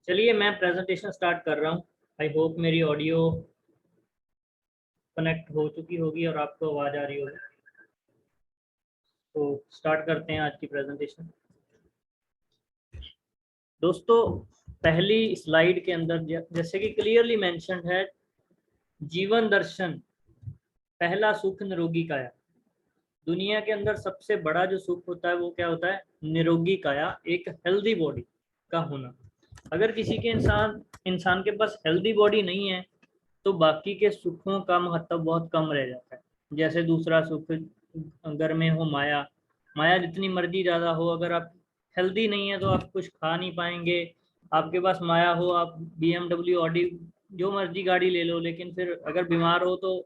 चलिए मैं presentation start कर रहा हूँ। आई होप मेरी ऑडियो कनेक्ट हो चुकी होगी और आपको आवाज़ आ रही होगी। तो स्टार्ट करते हैं आज की प्रेजेंटेशन। दोस्तों, पहली स्लाइड के अंदर जैसे कि क्लियरली मेंशन्ड है, जीवन दर्शन, पहला सुख निरोगी काया। दुनिया के अंदर सबसे बड़ा जो सुख होता है वो क्या होता है? निरोगी काया, एक हेल्दी बॉडी का होना। अगर किसी के इंसान के पास हेल्दी बॉडी नहीं है तो बाकी के सुखों का महत्व बहुत कम रह जाता है। जैसे दूसरा सुख घर में हो माया, माया जितनी मर्जी ज़्यादा हो, अगर आप हेल्दी नहीं है तो आप कुछ खा नहीं पाएंगे। आपके पास माया हो, आप BMW, ऑडी, जो मर्जी गाड़ी ले लो, लेकिन फिर अगर बीमार हो तो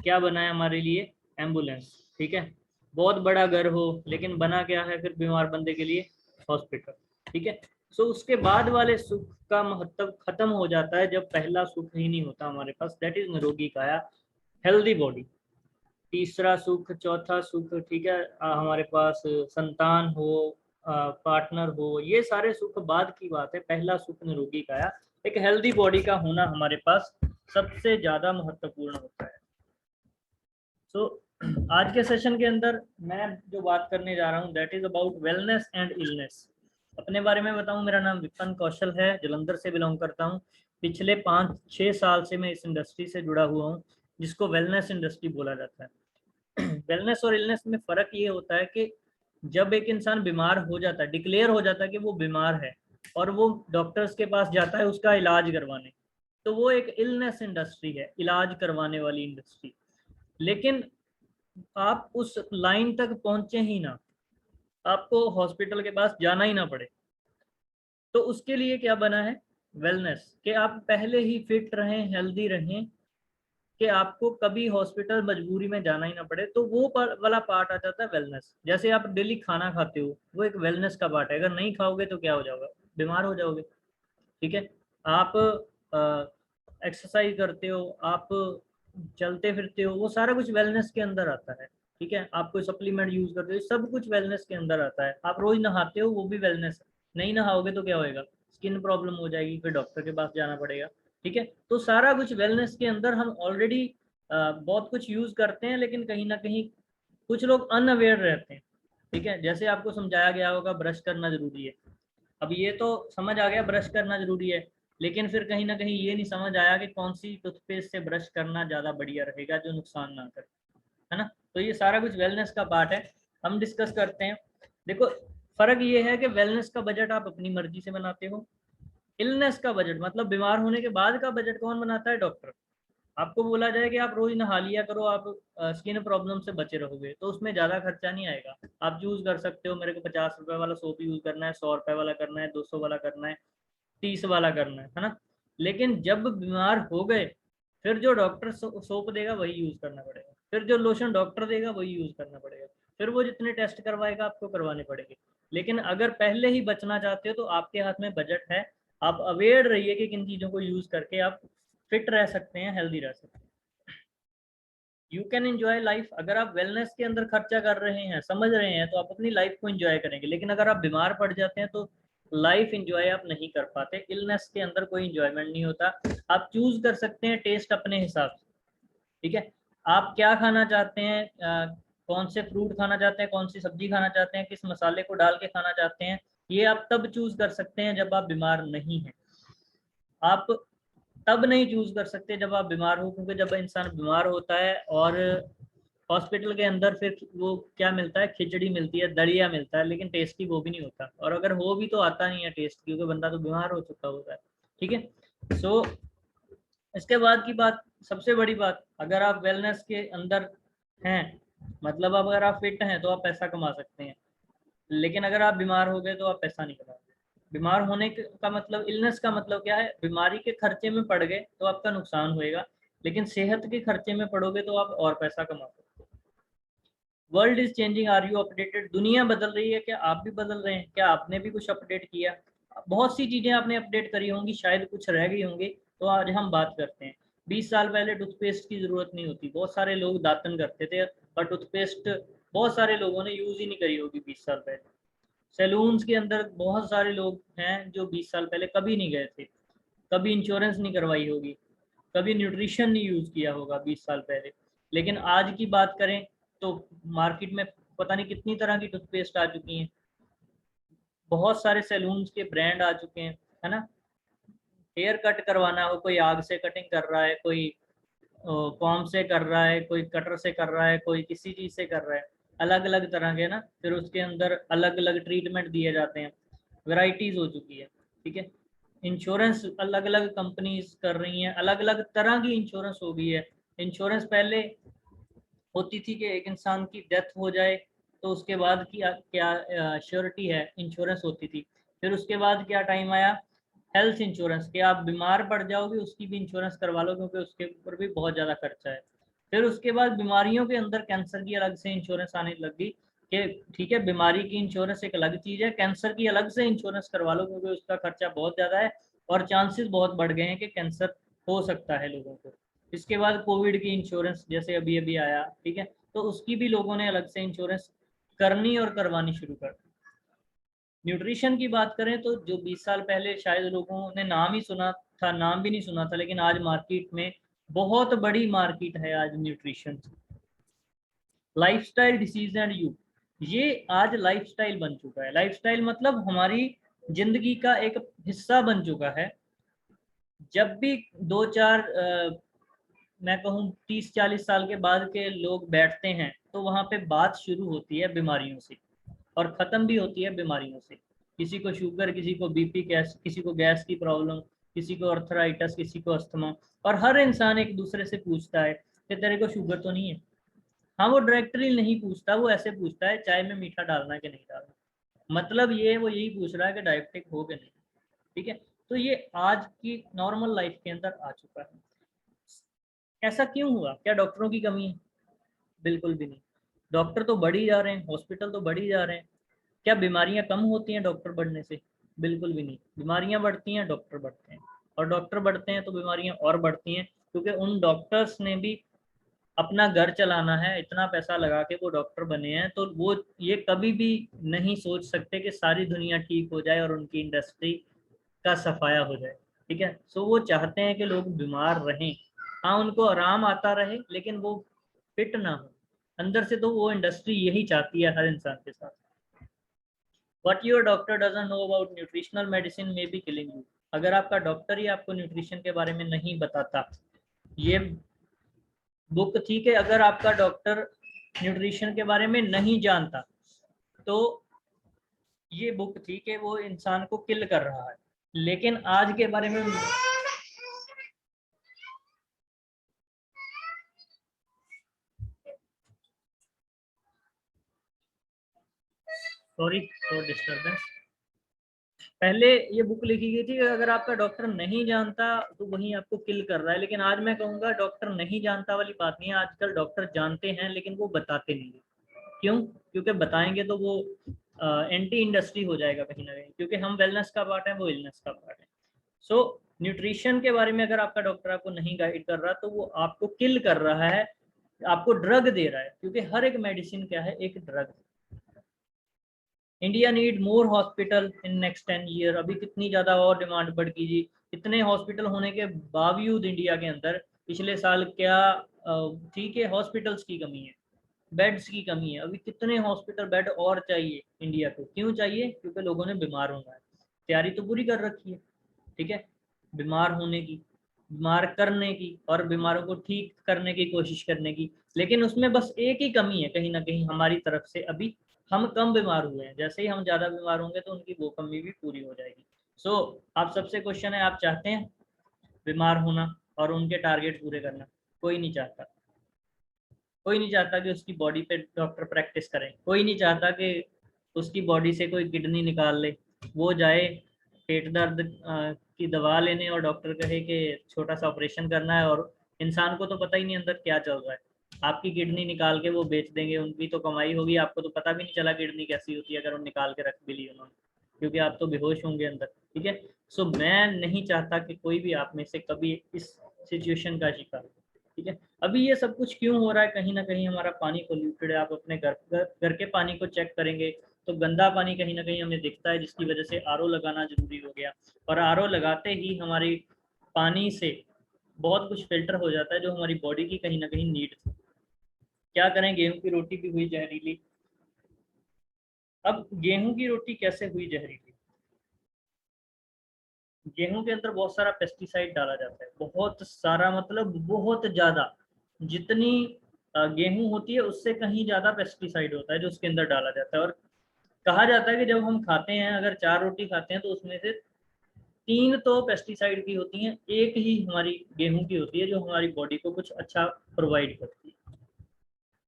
क्या बना है हमारे लिए? एम्बुलेंस। ठीक है, बहुत बड़ा घर हो लेकिन बना क्या है फिर बीमार बंदे के लिए? हॉस्पिटल। ठीक है, सो उसके बाद वाले सुख का महत्व खत्म हो जाता है जब पहला सुख ही नहीं होता हमारे पास, दैट इज निरोगी काया, हेल्दी बॉडी। तीसरा सुख, चौथा सुख, ठीक है, हमारे पास संतान हो, पार्टनर हो, ये सारे सुख बाद की बात है। पहला सुख निरोगी काया, एक हेल्दी बॉडी का होना हमारे पास सबसे ज्यादा महत्वपूर्ण होता है। सो आज के सेशन के अंदर मैं जो बात करने जा रहा हूँ that is about wellness and illness. अपने बारे में बताऊं, मेरा नाम विपन कौशल है, जलंधर से बिलोंग करता हूं। पिछले 5-6 साल से मैं इस इंडस्ट्री से जुड़ा हुआ हूं जिसको वेलनेस इंडस्ट्री बोला जाता है। वेलनेस और इलनेस में फर्क ये होता है कि जब एक इंसान बीमार हो जाता है, डिक्लेयर हो जाता है कि वो बीमार है और वो डॉक्टर्स के पास जाता है उसका इलाज करवाने, तो वो एक इलनेस इंडस्ट्री है, इलाज करवाने वाली इंडस्ट्री। लेकिन आप उस लाइन तक पहुंचे ही ना, आपको हॉस्पिटल के पास जाना ही ना पड़े, तो उसके लिए क्या बना है? वेलनेस, कि आप पहले ही फिट रहें, हेल्दी रहें, कि आपको कभी हॉस्पिटल मजबूरी में जाना ही ना पड़े। तो वो वाला पार्ट आ जाता है वेलनेस। जैसे आप डेली खाना खाते हो, वो एक वेलनेस का पार्ट है। अगर नहीं खाओगे तो क्या हो जाओगे? बीमार हो जाओगे। ठीक है, आप एक्सरसाइज करते हो, आप चलते फिरते हो, वो सारा कुछ वेलनेस के अंदर आता है। ठीक है, आप कोई सप्लीमेंट यूज करते हो, सब कुछ वेलनेस के अंदर आता है। आप रोज नहाते हो, वो भी वेलनेस है। नहीं नहाओगे तो क्या होएगा? स्किन प्रॉब्लम हो जाएगी, फिर डॉक्टर के पास जाना पड़ेगा। ठीक है, तो सारा कुछ वेलनेस के अंदर हम ऑलरेडी बहुत कुछ यूज करते हैं, लेकिन कहीं ना कहीं कुछ लोग अनअवेयर रहते हैं। ठीक है, जैसे आपको समझाया गया होगा ब्रश करना जरूरी है। अब ये तो समझ आ गया ब्रश करना जरूरी है, लेकिन फिर कहीं ना कहीं ये नहीं समझ आया कि कौन सी टूथपेस्ट से ब्रश करना ज़्यादा बढ़िया रहेगा जो नुकसान ना करे, है ना? तो ये सारा कुछ वेलनेस का पार्ट है, हम डिस्कस करते हैं। देखो, फर्क ये है कि वेलनेस का बजट आप अपनी मर्जी से बनाते हो। इलनेस का बजट मतलब बीमार होने के बाद का बजट कौन बनाता है? डॉक्टर। आपको बोला जाए कि आप रोज नहा लिया करो, आप स्किन प्रॉब्लम से बचे रहोगे, तो उसमें ज्यादा खर्चा नहीं आएगा। आप चूज कर सकते हो, मेरे को 50 रुपए वाला सोप यूज करना है, 100 रुपए वाला करना है, 200 वाला करना है, 30 वाला करना है ना? लेकिन जब बीमार हो गए, फिर जो डॉक्टर सोप देगा वही यूज करना पड़ेगा, फिर जो लोशन डॉक्टर देगा वही यूज करना पड़ेगा, फिर वो जितने टेस्ट करवाएगा आपको करवाने पड़ेंगे। लेकिन अगर पहले ही बचना चाहते हो तो आपके हाथ में बजट है। आप अवेयर रहिए कि किन चीजों को यूज करके आप फिट रह सकते हैं, हेल्दी रह सकते हैं। You can enjoy life. अगर आप वेलनेस के अंदर खर्चा कर रहे हैं, समझ रहे हैं, तो आप अपनी लाइफ को एंजॉय करेंगे। लेकिन अगर आप बीमार पड़ जाते हैं तो लाइफ एंजॉय आप नहीं कर पाते। इलनेस के अंदर कोई एंजॉयमेंट नहीं होता। आप चूज कर सकते हैं टेस्ट अपने हिसाब से। ठीक है, आप क्या खाना चाहते हैं, कौन से फ्रूट खाना चाहते हैं, कौन सी सब्जी खाना चाहते हैं, किस मसाले को डाल के खाना चाहते हैं, ये आप तब चूज कर सकते हैं जब आप बीमार नहीं हैं। आप तब नहीं चूज कर सकते जब आप बीमार हो, क्योंकि जब इंसान बीमार होता है और हॉस्पिटल के अंदर, फिर वो क्या मिलता है? खिचड़ी मिलती है, दलिया मिलता है, लेकिन टेस्टी वो भी नहीं होता। और अगर हो भी तो आता नहीं है टेस्ट, क्योंकि बंदा तो बीमार हो चुका होता है। ठीक है, सो इसके बाद की बात, सबसे बड़ी बात, अगर आप वेलनेस के अंदर हैं, मतलब अगर आप फिट हैं तो आप पैसा कमा सकते हैं। लेकिन अगर आप बीमार हो गए तो आप पैसा नहीं कमा सकते। बीमार होने का मतलब, इलनेस का मतलब क्या है? बीमारी के खर्चे में पड़ गए तो आपका नुकसान होएगा, लेकिन सेहत के खर्चे में पड़ोगे तो आप और पैसा कमा सकते हो। World is changing, are you updated? दुनिया बदल रही है, क्या आप भी बदल रहे हैं? क्या आपने भी कुछ अपडेट किया? बहुत सी चीजें आपने अपडेट करी होंगी, शायद कुछ रह गई होंगी, तो आज हम बात करते हैं। 20 साल पहले टूथपेस्ट की जरूरत नहीं होती, बहुत सारे लोग दातन करते थे, और टूथपेस्ट बहुत सारे लोगों ने यूज ही नहीं करी होगी 20 साल पहले। सैलून्स के अंदर बहुत सारे लोग हैं जो 20 साल पहले कभी नहीं गए थे, कभी इंश्योरेंस नहीं करवाई होगी, कभी न्यूट्रिशन नहीं यूज किया होगा 20 साल पहले। लेकिन आज की बात करें तो मार्केट में पता नहीं कितनी तरह की टूथपेस्ट आ चुकी हैं, बहुत सारे सैलून्स के ब्रांड आ चुके हैं, है ना। हेयर कट करवाना हो, कोई आग से कटिंग कर रहा है, कोई कॉम से कर रहा है, कोई कटर से कर रहा है, कोई किसी चीज से कर रहा है, अलग अलग तरह के ना, फिर उसके अंदर अलग अलग ट्रीटमेंट दिए जाते हैं, वैरायटीज हो चुकी है, ठीक है। इंश्योरेंस अलग अलग कंपनीज कर रही हैं, अलग अलग तरह की इंश्योरेंस हो गई है। इंश्योरेंस पहले होती थी कि एक इंसान की डेथ हो जाए तो उसके बाद की क्या श्योरिटी है, इंश्योरेंस होती थी। फिर उसके बाद क्या टाइम आया, हेल्थ इंश्योरेंस, कि आप बीमार पड़ जाओगे उसकी भी इंश्योरेंस करवा लो, क्योंकि उसके ऊपर भी बहुत ज़्यादा खर्चा है। फिर उसके बाद बीमारियों के अंदर कैंसर की अलग से इंश्योरेंस आने लग गई कि ठीक है, बीमारी की इंश्योरेंस एक अलग चीज़ है, कैंसर की अलग से इंश्योरेंस करवा लो, क्योंकि उसका खर्चा बहुत ज़्यादा है और चांसेस बहुत बढ़ गए हैं कि कैंसर हो सकता है लोगों को। इसके बाद कोविड की इंश्योरेंस जैसे अभी अभी आया, ठीक है, तो उसकी भी लोगों ने अलग से इंश्योरेंस करनी और करवानी शुरू कर दी। न्यूट्रिशन की बात करें तो जो 20 साल पहले शायद लोगों ने नाम ही सुना था, नाम भी नहीं सुना था, लेकिन आज मार्केट में बहुत बड़ी मार्केट है आज nutrition. Lifestyle disease and you, ये आज लाइफस्टाइल बन चुका है। लाइफस्टाइल मतलब हमारी जिंदगी का एक हिस्सा बन चुका है। जब भी दो चार मैं कहूँ 30-40 साल के बाद के लोग बैठते हैं तो वहाँ पे बात शुरू होती है बीमारियों से और ख़त्म भी होती है बीमारियों से। किसी को शुगर, किसी को बीपी, गैस, किसी को गैस की प्रॉब्लम, किसी को अर्थराइटिस, किसी को अस्थमा। और हर इंसान एक दूसरे से पूछता है कि तेरे को शुगर तो नहीं है। हाँ, वो डायरेक्टली नहीं पूछता, वो ऐसे पूछता है चाय में मीठा डालना है कि नहीं डालना, मतलब ये वो यही पूछ रहा है कि डायबिटिक हो कि नहीं, ठीक है। तो ये आज की नॉर्मल लाइफ के अंदर आ चुका है। ऐसा क्यों हुआ? क्या डॉक्टरों की कमी है? बिल्कुल भी नहीं। डॉक्टर तो बढ़ ही जा रहे हैं, हॉस्पिटल तो बढ़ ही जा रहे हैं। क्या बीमारियां कम होती हैं डॉक्टर बढ़ने से? बिल्कुल भी नहीं। बीमारियां बढ़ती हैं, डॉक्टर बढ़ते हैं, और डॉक्टर बढ़ते हैं तो बीमारियां और बढ़ती हैं, क्योंकि उन डॉक्टर्स ने भी अपना घर चलाना है, इतना पैसा लगा के वो डॉक्टर बने हैं, तो वो ये कभी भी नहीं सोच सकते कि सारी दुनिया ठीक हो जाए और उनकी इंडस्ट्री का सफाया हो जाए, ठीक है। सो वो चाहते हैं कि लोग बीमार रहें, हाँ उनको आराम आता रहे, लेकिन वो फिट ना हो अंदर से। तो वो इंडस्ट्री यही चाहती है हर इंसान के साथ। What your doctor doesn't know about nutritional medicine may be killing you. अगर आपका डॉक्टर ही आपको न्यूट्रिशन के बारे में नहीं बताता, ये बुक ठीक है, अगर आपका डॉक्टर न्यूट्रिशन के बारे में नहीं जानता तो ये बुक ठीक है, वो इंसान को किल कर रहा है। लेकिन आज के बारे में, सॉरी फॉर डिस्टर्बेंस, पहले ये बुक लिखी गई थी कि अगर आपका डॉक्टर नहीं जानता तो वही आपको किल कर रहा है। लेकिन आज मैं कहूँगा डॉक्टर नहीं जानता वाली बात नहीं है, आजकल डॉक्टर जानते हैं लेकिन वो बताते नहीं है। क्यों? क्योंकि बताएंगे तो वो एंटी इंडस्ट्री हो जाएगा कहीं ना कहीं, क्योंकि हम वेलनेस का पार्ट है, वो इलनेस का पार्ट है। सो न्यूट्रिशन के बारे में अगर आपका डॉक्टर आपको नहीं गाइड कर रहा तो वो आपको किल कर रहा है, आपको ड्रग दे रहा है, क्योंकि हर एक मेडिसिन क्या है, एक drug. India need more hospital in next 10 year. अभी कितनी ज़्यादा और डिमांड बढ़ गई जी। इतने हॉस्पिटल होने के बावजूद इंडिया के अंदर पिछले साल क्या ठीक है, हॉस्पिटल्स की कमी है, बेड्स की कमी है। अभी कितने हॉस्पिटल बेड और चाहिए इंडिया को? क्यों चाहिए? क्योंकि लोगों ने बीमार होना है। तैयारी तो पूरी कर रखी है, ठीक है, बीमार होने की, बीमार करने की और बीमारों को ठीक करने की कोशिश करने की। लेकिन उसमें बस एक ही कमी है कहीं ना कहीं हमारी तरफ से, अभी हम कम बीमार हुए हैं। जैसे ही हम ज़्यादा बीमार होंगे तो उनकी वो कमी भी पूरी हो जाएगी। सो आप सबसे क्वेश्चन है, आप चाहते हैं बीमार होना और उनके टारगेट पूरे करना? कोई नहीं चाहता। कोई नहीं चाहता कि उसकी बॉडी पे डॉक्टर प्रैक्टिस करें, कोई नहीं चाहता कि उसकी बॉडी से कोई किडनी निकाल ले, वो जाए पेट दर्द की दवा लेने और डॉक्टर कहे कि छोटा सा ऑपरेशन करना है, और इंसान को तो पता ही नहीं अंदर क्या चल रहा है। आपकी किडनी निकाल के वो बेच देंगे, उनकी तो कमाई होगी, आपको तो पता भी नहीं चला किडनी कैसी होती है अगर वो निकाल के रख भी ली उन्होंने, क्योंकि आप तो बेहोश होंगे अंदर, ठीक है। सो मैं नहीं चाहता कि कोई भी आप में से कभी इस सिचुएशन का शिकार हो, ठीक है। अभी ये सब कुछ क्यों हो रहा है? कहीं ना कहीं हमारा पानी पोल्यूटेड है। आप अपने घर के पानी को चेक करेंगे तो गंदा पानी कहीं ना कहीं हमें दिखता है, जिसकी वजह से आरओ लगाना जरूरी हो गया। और आरओ लगाते ही हमारी पानी से बहुत कुछ फिल्टर हो जाता है जो हमारी बॉडी की कहीं ना कहीं नीड थी। क्या करें, गेहूं की रोटी भी हुई जहरीली। अब गेहूं की रोटी कैसे हुई जहरीली? गेहूं के अंदर बहुत सारा पेस्टिसाइड डाला जाता है, बहुत सारा, मतलब बहुत ज्यादा। जितनी गेहूं होती है उससे कहीं ज्यादा पेस्टिसाइड होता है जो उसके अंदर डाला जाता है। और कहा जाता है कि जब हम खाते हैं, अगर 4 रोटी खाते हैं तो उसमें से 3 तो पेस्टिसाइड की होती हैं, एक ही हमारी गेहूं की होती है जो हमारी बॉडी को कुछ अच्छा प्रोवाइड करती है।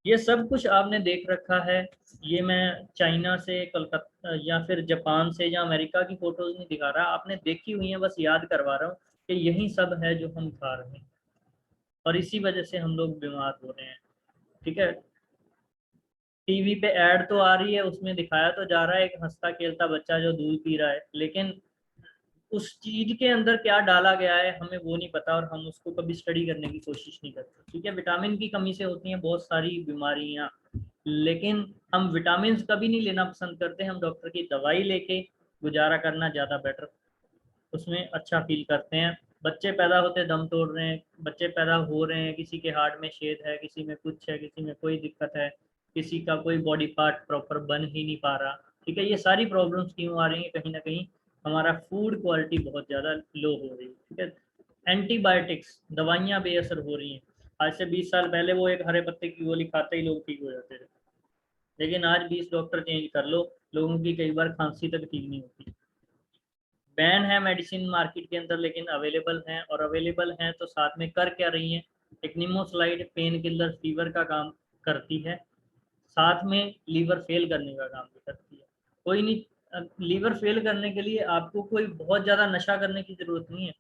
ये सब कुछ आपने देख रखा है। ये मैं चाइना से, कलकत्ता या फिर जापान से या अमेरिका की फोटोज नहीं दिखा रहा, आपने देखी हुई है, बस याद करवा रहा हूँ कि यही सब है जो हम खा रहे हैं और इसी वजह से हम लोग बीमार हो रहे हैं। ठीक है, टीवी पे ऐड तो आ रही है, उसमें दिखाया तो जा रहा है एक हंसता खेलता बच्चा जो दूध पी रहा है, लेकिन उस चीज के अंदर क्या डाला गया है हमें वो नहीं पता और हम उसको कभी स्टडी करने की कोशिश नहीं करते। ठीक है, विटामिन की कमी से होती हैं बहुत सारी बीमारियां, लेकिन हम विटामिन कभी नहीं लेना पसंद करते, हम डॉक्टर की दवाई लेके गुजारा करना ज़्यादा बेटर, उसमें अच्छा फील करते हैं। बच्चे पैदा होते दम तोड़ रहे हैं, बच्चे पैदा हो रहे हैं, किसी के हार्ट में छेद है, किसी में कुछ है, किसी में कोई दिक्कत है, किसी का कोई बॉडी पार्ट प्रॉपर बन ही नहीं पा रहा। ठीक है, ये सारी प्रॉब्लम्स क्यों आ रही हैं? कहीं ना कहीं हमारा फूड क्वालिटी बहुत ज़्यादा लो हो रही है। ठीक है, एंटीबायोटिक्स दवाइयाँ बेअसर हो रही हैं। आज से 20 साल पहले वो एक हरे पत्ते की गोली खाते ही लोग ठीक हो जाते थे, लेकिन आज 20 डॉक्टर चेंज कर लो, लोगों की कई बार खांसी तक ठीक नहीं होती। बैन है मेडिसिन मार्केट के अंदर, लेकिन अवेलेबल हैं, और अवेलेबल हैं तो साथ में कर क्या रही हैं? एक निमोसलाइड पेन किलर फीवर का काम करती है, साथ में लीवर फेल करने का काम भी करती है। कोई नहीं, लीवर फेल करने के लिए आपको कोई बहुत ज़्यादा नशा करने की ज़रूरत नहीं है।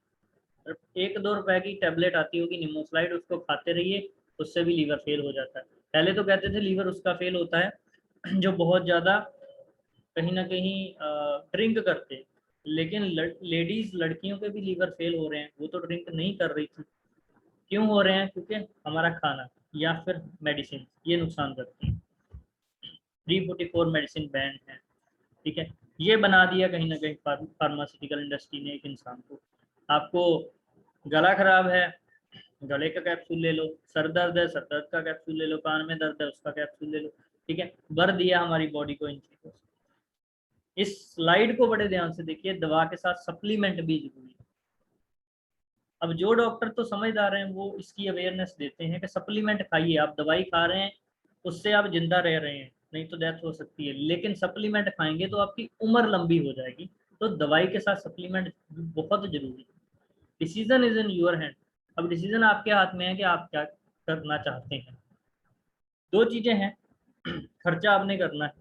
1-2 रुपए की टेबलेट आती होगी निमोसलाइड, उसको खाते रहिए, उससे भी लीवर फेल हो जाता है। पहले तो कहते थे लीवर उसका फेल होता है जो बहुत ज़्यादा कहीं ना कहीं ड्रिंक करते, लेकिन लेडीज लड़कियों के भी लीवर फेल हो रहे हैं, वो तो ड्रिंक नहीं कर रही थी। क्यों हो रहे हैं? क्योंकि हमारा खाना या फिर मेडिसिन ये नुकसान करती है। 344 मेडिसिन बैंड है। ठीक है, ये बना दिया कहीं ना कहीं फार्मास्यूटिकल इंडस्ट्री ने एक इंसान को। आपको गला खराब है, गले का कैप्सूल ले लो, सर दर्द है, सर दर्द का कैप्सूल ले लो, कान में दर्द है, उसका कैप्सूल ले लो। ठीक है, भर दिया हमारी बॉडी को इन चीजों से। इस स्लाइड को बड़े ध्यान से देखिए, दवा के साथ सप्लीमेंट भी जरूरी है। अब जो डॉक्टर तो समझदार हैं वो इसकी अवेयरनेस देते हैं कि सप्लीमेंट खाइए, आप दवाई खा रहे हैं उससे आप जिंदा रह रहे हैं, नहीं तो डेथ हो सकती है, लेकिन सप्लीमेंट खाएंगे तो आपकी उम्र लंबी हो जाएगी। तो दवाई के साथ सप्लीमेंट बहुत जरूरी है। Decision is in your hand. अब डिसीजन आपके हाथ में है कि आप क्या करना चाहते हैं। 2 चीजें हैं खर्चा आपने करना है।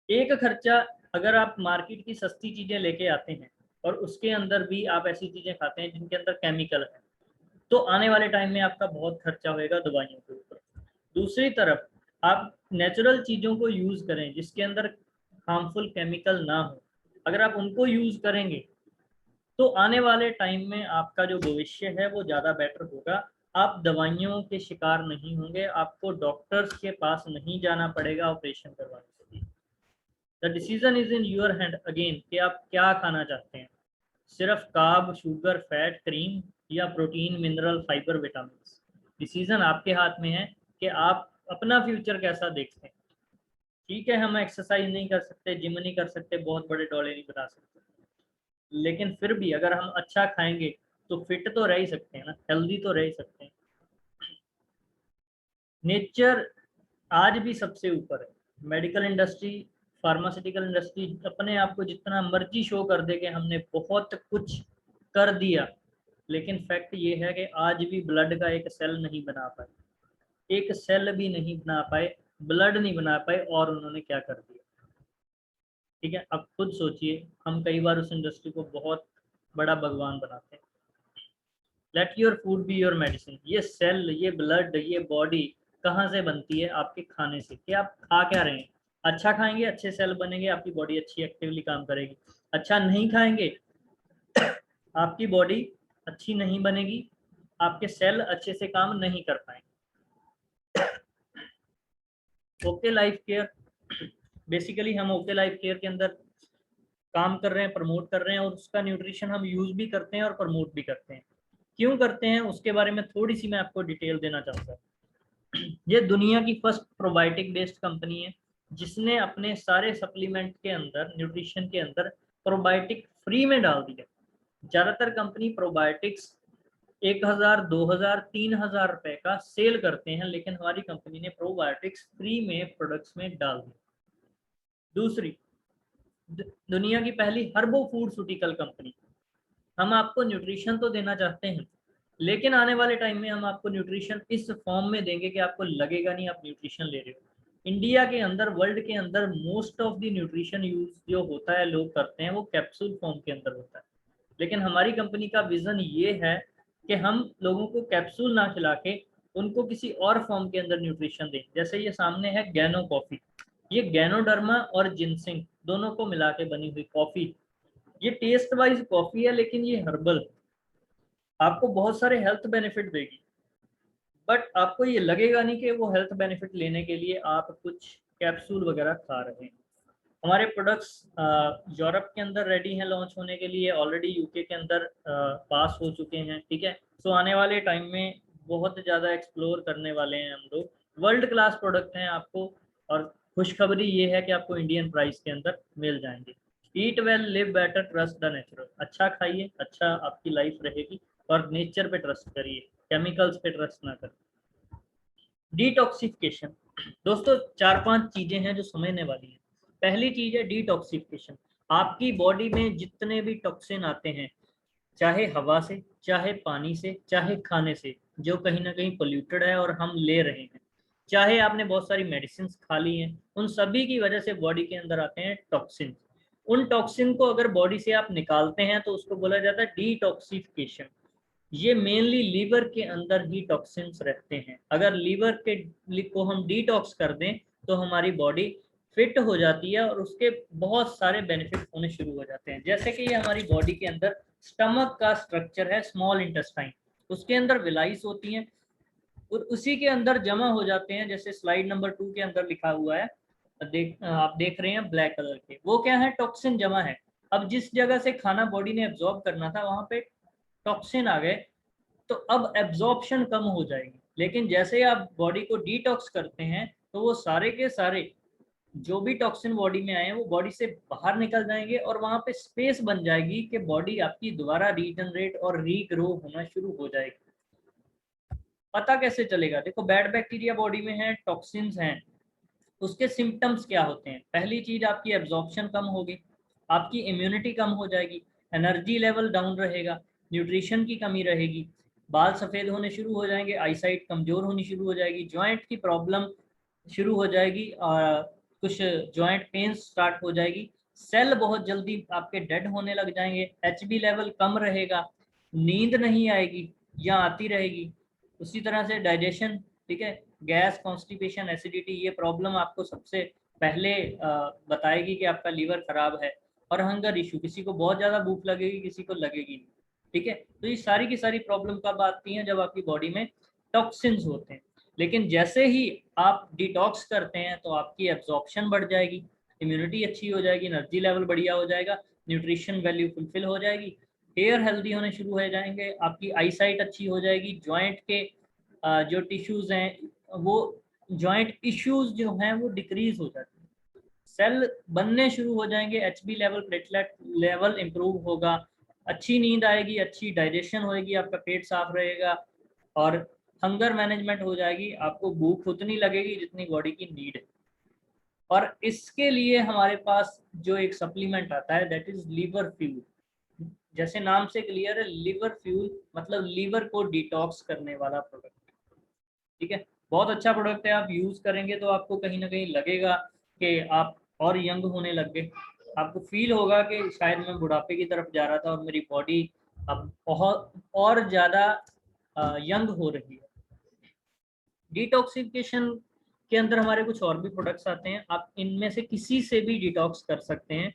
एक खर्चा, अगर आप मार्केट की सस्ती चीजें लेके आते हैं और उसके अंदर भी आप ऐसी चीजें खाते हैं जिनके अंदर केमिकल है, तो आने वाले टाइम में आपका बहुत खर्चा होएगा दवाइयों के ऊपर। दूसरी तरफ आप नेचुरल चीजों को यूज करें जिसके अंदर हार्मफुल केमिकल ना हो, अगर आप उनको यूज करेंगे तो आने वाले टाइम में आपका जो भविष्य है वो ज़्यादा बेटर होगा। आप दवाइयों के शिकार नहीं होंगे, आपको डॉक्टर्स के पास नहीं जाना पड़ेगा ऑपरेशन करवाने के लिए। The decision is in your hand again कि आप क्या खाना चाहते हैं, सिर्फ कार्ब, शुगर, फैट, क्रीम, या protein, mineral, fibre, vitamin. Decision आपके हाथ में है कि आप अपना फ्यूचर कैसा देखते हैं। ठीक है, हम एक्सरसाइज नहीं कर सकते, जिम नहीं कर सकते, बहुत बड़े डोले नहीं बना सकते, लेकिन फिर भी अगर हम अच्छा खाएंगे तो फिट तो रह ही सकते हैं ना, हेल्दी तो रह ही सकते हैं। नेचर आज भी सबसे ऊपर है। मेडिकल इंडस्ट्री, फार्मास्यूटिकल इंडस्ट्री अपने आप को जितना मर्जी शो कर दे कि हमने बहुत कुछ कर दिया, लेकिन फैक्ट ये है कि आज भी ब्लड का एक सेल नहीं बना पाए, एक सेल भी नहीं बना पाए, ब्लड नहीं बना पाए, और उन्होंने क्या कर दिया। ठीक है, अब खुद सोचिए, हम कई बार उस इंडस्ट्री को बहुत बड़ा भगवान बनाते हैं। Let your food be your medicine. ये सेल, ये ब्लड, ये बॉडी कहाँ से बनती है? आपके खाने से, कि आप खा क्या रहे हैं। अच्छा खाएंगे अच्छे सेल बनेंगे, आपकी बॉडी अच्छी एक्टिवली काम करेगी। अच्छा नहीं खाएंगे आपकी बॉडी अच्छी नहीं बनेगी, आपके सेल अच्छे से काम नहीं कर पाएंगे। ओके लाइफ केयर, बेसिकली हम ओके लाइफ केयर के अंदर काम कर रहे हैं, प्रमोट कर रहे हैं, और उसका न्यूट्रिशन हम यूज भी करते हैं और प्रमोट भी करते हैं। क्यों करते हैं उसके बारे में थोड़ी सी मैं आपको डिटेल देना चाहूँगा। ये दुनिया की फर्स्ट प्रोबायोटिक बेस्ड कंपनी है जिसने अपने सारे सप्लीमेंट के अंदर, न्यूट्रिशन के अंदर प्रोबायोटिक फ्री में डाल दिया। ज़्यादातर कंपनी प्रोबायोटिक्स 1000, 2000, 3000 रुपए का सेल करते हैं, लेकिन हमारी कंपनी ने प्रोबायोटिक्स फ्री में प्रोडक्ट्स में डाल दिया। दूसरी, दुनिया की पहली हर्बो फूडसूटिकल कंपनी। हम आपको न्यूट्रिशन तो देना चाहते हैं, लेकिन आने वाले टाइम में हम आपको न्यूट्रिशन इस फॉर्म में देंगे कि आपको लगेगा नहीं आप न्यूट्रिशन ले रहे हो। इंडिया के अंदर, वर्ल्ड के अंदर most of the nutrition use जो होता है, लोग करते हैं, वो कैप्सूल फॉर्म के अंदर होता है। लेकिन हमारी कंपनी का विजन ये है कि हम लोगों को कैप्सूल ना खिला के उनको किसी और फॉर्म के अंदर न्यूट्रिशन दें। जैसे ये सामने है गैनो कॉफी, ये गैनोडर्मा और जिनसिंग दोनों को मिला के बनी हुई कॉफी। ये टेस्ट वाइज कॉफी है, लेकिन ये हर्बल, आपको बहुत सारे हेल्थ बेनिफिट देगी, बट आपको ये लगेगा नहीं कि वो हेल्थ बेनिफिट लेने के लिए आप कुछ कैप्सूल वगैरह खा रहे हैं। हमारे प्रोडक्ट्स यूरोप के अंदर रेडी हैं लॉन्च होने के लिए, ऑलरेडी यूके के अंदर पास हो चुके हैं, ठीक है। सो आने वाले टाइम में बहुत ज़्यादा एक्सप्लोर करने वाले हैं हम लोग। वर्ल्ड क्लास प्रोडक्ट हैं आपको, और खुशखबरी ये है कि आपको इंडियन प्राइस के अंदर मिल जाएंगे। ईट well, live better, trust the natural. अच्छा खाइए, अच्छा आपकी लाइफ रहेगी, और नेचर पे ट्रस्ट करिए, केमिकल्स पे ट्रस्ट ना करिए। डिटॉक्सिफिकेशन, दोस्तों 4-5 चीजें हैं जो समझने वाली हैं। पहली चीज है डिटॉक्सिफिकेशन। आपकी बॉडी में जितने भी टॉक्सिन आते हैं, चाहे हवा से, चाहे पानी से, चाहे खाने से, जो कहीं ना कहीं पोल्यूटेड है और हम ले रहे हैं, चाहे आपने बहुत सारी मेडिसिन खा ली हैं, उन सभी की वजह से बॉडी के अंदर आते हैं टॉक्सिन। उन टॉक्सिन को अगर बॉडी से आप निकालते हैं तो उसको बोला जाता है डिटॉक्सिफिकेशन। ये मेनली लीवर के अंदर ही टॉक्सिन्स रहते हैं। अगर लीवर के को हम डिटॉक्स कर दें तो हमारी बॉडी फिट हो जाती है और उसके बहुत सारे बेनिफिट होने शुरू हो जाते हैं। जैसे कि ये हमारी बॉडी के अंदर स्टमक का स्ट्रक्चर है, स्मॉल इंटेस्टाइन, उसके अंदर विलाइस होती हैं और उसी के अंदर जमा हो जाते हैं। जैसे स्लाइड नंबर 2 के अंदर लिखा हुआ है, आप देख रहे हैं ब्लैक कलर के, वो क्या है, टॉक्सिन जमा है। अब जिस जगह से खाना बॉडी ने एब्जॉर्ब करना था वहां पे टॉक्सिन आ गए, तो अब एब्जॉर्प्शन कम हो जाएगी। लेकिन जैसे ही आप बॉडी को डिटॉक्स करते हैं तो वो सारे के सारे जो भी टॉक्सिन बॉडी में आए हैं वो बॉडी से बाहर निकल जाएंगे, और वहां पे स्पेस बन जाएगी कि बॉडी आपकी दोबारा रीजनरेट और रीग्रो होना शुरू हो जाएगी। पता कैसे चलेगा? देखो, बैड बैक्टीरिया बॉडी में है, टॉक्सिन्स हैं, उसके सिम्टम्स क्या होते हैं? पहली चीज, आपकी एब्जॉर्प्शन कम होगी, आपकी इम्यूनिटी कम हो जाएगी, एनर्जी लेवल डाउन रहेगा, न्यूट्रिशन की कमी रहेगी, बाल सफ़ेद होने शुरू हो जाएंगे, आईसाइट कमज़ोर होनी शुरू हो जाएगी, जॉइंट की प्रॉब्लम शुरू हो जाएगी, और कुछ जॉइंट पेन स्टार्ट हो जाएगी, सेल बहुत जल्दी आपके डेड होने लग जाएंगे, एचबी लेवल कम रहेगा, नींद नहीं आएगी या आती रहेगी। उसी तरह से डाइजेशन, ठीक है, गैस, कॉन्स्टिपेशन, एसिडिटी, ये प्रॉब्लम आपको सबसे पहले बताएगी कि आपका लीवर खराब है। और हंगर इशू, किसी को बहुत ज़्यादा भूख लगेगी, किसी को लगेगी नहीं, ठीक है। तो ये सारी की सारी प्रॉब्लम कब आती हैं? जब आपकी बॉडी में टॉक्सिन्स होते हैं। लेकिन जैसे ही आप डिटॉक्स करते हैं तो आपकी एब्जॉर्प्शन बढ़ जाएगी, इम्यूनिटी अच्छी हो जाएगी, एनर्जी लेवल बढ़िया हो जाएगा, न्यूट्रिशन वैल्यू फुलफिल हो जाएगी, हेयर हेल्दी होने शुरू हो जाएंगे, आपकी आईसाइट अच्छी हो जाएगी, जॉइंट के जो टिश्यूज हैं, वो जॉइंट इश्यूज जो हैं वो डिक्रीज हो जाते हैं, सेल बनने शुरू हो जाएंगे, HB level, platelet level improve होगा, अच्छी नींद आएगी, अच्छी डाइजेशन होएगी, आपका पेट साफ रहेगा, और हंगर मैनेजमेंट हो जाएगी, आपको भूख उतनी लगेगी जितनी बॉडी की नीड है। और इसके लिए हमारे पास जो एक सप्लीमेंट आता है, दैट इज लीवर फ्यूल। जैसे नाम से क्लियर है, लीवर फ्यूल मतलब लीवर को डिटॉक्स करने वाला प्रोडक्ट, ठीक है। बहुत अच्छा प्रोडक्ट है, आप यूज करेंगे तो आपको कहीं ना कहीं लगेगा कि आप और यंग होने लग गए, आपको फील होगा कि शायद मैं बुढ़ापे की तरफ जा रहा था और मेरी बॉडी अब बहुत और ज़्यादा यंग हो रही है। डिटॉक्सिफिकेशन के अंदर हमारे कुछ और भी प्रोडक्ट्स आते हैं, आप इनमें से किसी से भी डिटॉक्स कर सकते हैं।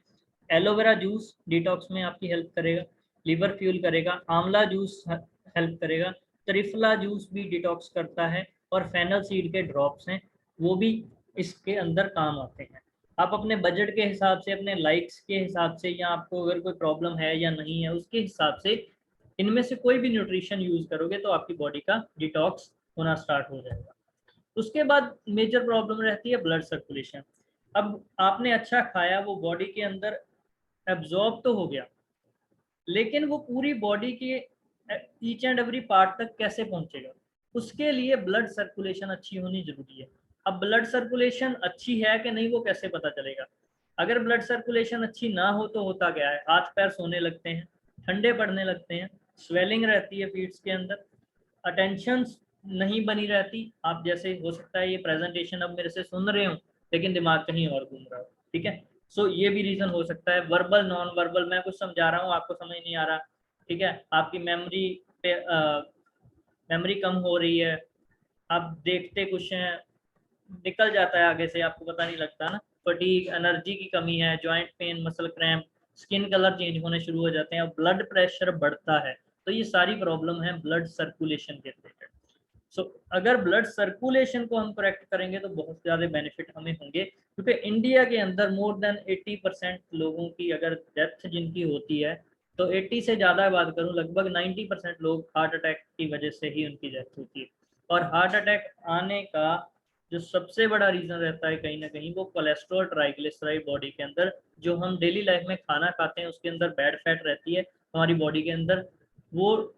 एलोवेरा जूस डिटॉक्स में आपकी हेल्प करेगा, लिवर फ्यूल करेगा, आंवला जूस हेल्प करेगा, त्रिफला जूस भी डिटॉक्स करता है, और फेनल सीड के ड्रॉप्स हैं वो भी इसके अंदर काम आते हैं। आप अपने बजट के हिसाब से, अपने लाइक्स के हिसाब से, या आपको अगर कोई प्रॉब्लम है या नहीं है उसके हिसाब से इनमें से कोई भी न्यूट्रिशन यूज करोगे तो आपकी बॉडी का डिटॉक्स होना स्टार्ट हो जाएगा। उसके बाद मेजर प्रॉब्लम रहती है ब्लड सर्कुलेशन। अब आपने अच्छा खाया, वो बॉडी के अंदर एब्जॉर्ब तो हो गया, लेकिन वो पूरी बॉडी के ईच एंड एवरी पार्ट तक कैसे पहुंचेगा, उसके लिए ब्लड सर्कुलेशन अच्छी होनी जरूरी है। अब ब्लड सर्कुलेशन अच्छी है कि नहीं वो कैसे पता चलेगा? अगर ब्लड सर्कुलेशन अच्छी ना हो तो होता क्या है, हाथ पैर सोने लगते हैं, ठंडे पड़ने लगते हैं, स्वेलिंग रहती है फीट्स के अंदर, अटेंशन नहीं बनी रहती। आप जैसे हो सकता है ये प्रेजेंटेशन अब मेरे से सुन रहे हो लेकिन दिमाग कहीं और घूम रहा हो, ठीक है। सो ये भी रीजन हो सकता है। वर्बल नॉन वर्बल, मैं कुछ समझा रहा हूँ आपको समझ नहीं आ रहा, ठीक है, आपकी मेमोरी पे मेमोरी कम हो रही है, आप देखते कुछ हैं, निकल जाता है आगे से, आपको पता नहीं लगता ना, फटीग, एनर्जी की कमी है, joint pain, muscle cramp, skin colour change होने शुरू हो जाते हैं, ब्लड प्रेशर बढ़ता है। तो ये सारी प्रॉब्लम है ब्लड सर्कुलेशन के रिलेटेड। सो अगर ब्लड सर्कुलेशन को हम करेक्ट करेंगे तो बहुत ज़्यादा बेनिफिट हमें होंगे, क्योंकि इंडिया के अंदर मोर देन 80% लोगों की अगर डेथ जिनकी होती है, तो 80 से ज़्यादा बात करूं, लगभग 90% लोग हार्ट अटैक की वजह से ही उनकी डेथ होती है। और हार्ट अटैक आने का जो सबसे बड़ा रीज़न रहता है कहीं ना कहीं, वो कोलेस्ट्रॉल ट्राइग्लिसराइड बॉडी के अंदर, जो हम डेली लाइफ में खाना खाते हैं उसके अंदर बैड फैट रहती है हमारी बॉडी के अंदर, वो